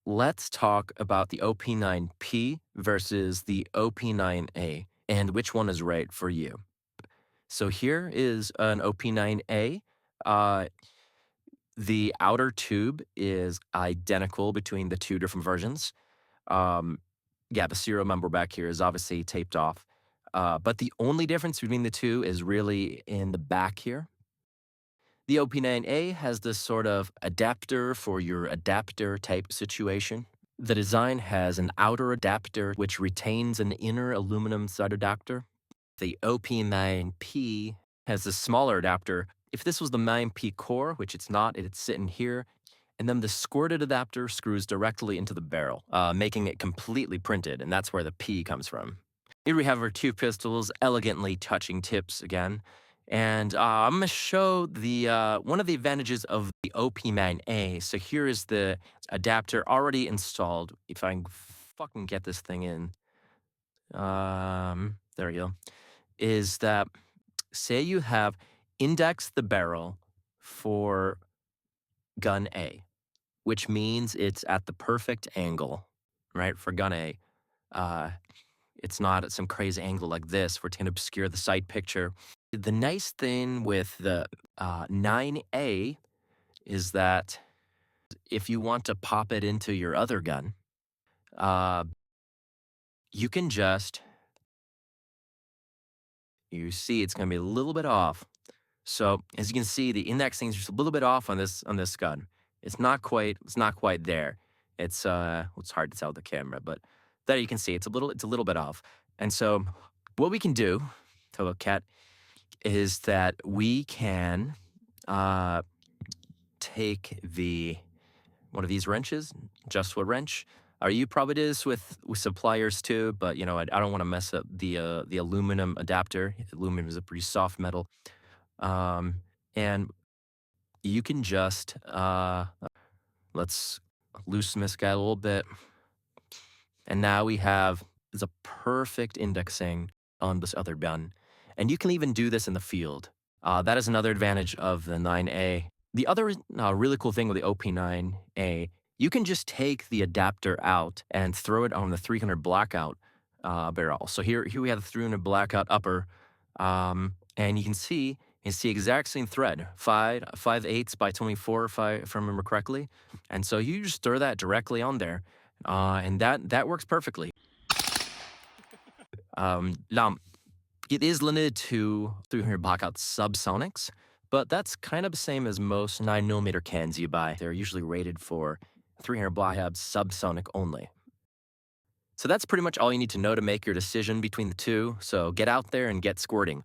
let's talk about the OP9-P versus the OP9-A and which one is right for you. So here is an OP9-A. Uh, the outer tube is identical between the two different versions. Um, yeah, the serial number back here is obviously taped off. But the only difference between the two is really in the back here. The OP9A has this sort of adapter for your adapter type situation. The design has an outer adapter which retains an inner aluminum side adapter. The OP9P has a smaller adapter. If this was the 9P core, which it's not, it's sitting here, and then the squirted adapter screws directly into the barrel, making it completely printed, and that's where the P comes from. Here we have our two pistols, elegantly touching tips again. And I'm going to show the one of the advantages of the OP9A. So here is the adapter already installed. If I can fucking get this thing in, there we go. Is that say you have indexed the barrel for gun A, which means it's at the perfect angle, right? For gun A. Uh, it's not at some crazy angle like this where it's going to obscure the sight picture. The nice thing with the 9A is that if you want to pop it into your other gun, you can just, you see it's going to be a little bit off. So as you can see, the indexing is just a little bit off on this gun. It's not quite there. It's hard to tell with the camera, but there you can see it's a little bit off. And so what we can do to look at is that we can take one of these wrenches, just a wrench. Or you probably do this with suppliers too, but you know I don't want to mess up the aluminum adapter. Aluminum is a pretty soft metal, and you can just let's loosen this guy a little bit, and now we have is a perfect indexing on this other gun. And you can even do this in the field. That is another advantage of the 9A. The other really cool thing with the OP9A, you can just take the adapter out and throw it on the 300 blackout barrel. So here we have the 300 blackout upper, and you can see it's the exact same thread, 5/8 by 24, if I remember correctly. And so you just throw that directly on there, and that works perfectly. Now, it is limited to 300 blackout subsonics, but that's kind of the same as most 9mm cans you buy. They're usually rated for 300 blackout subsonic only. So that's pretty much all you need to know to make your decision between the two. So get out there and get squirting.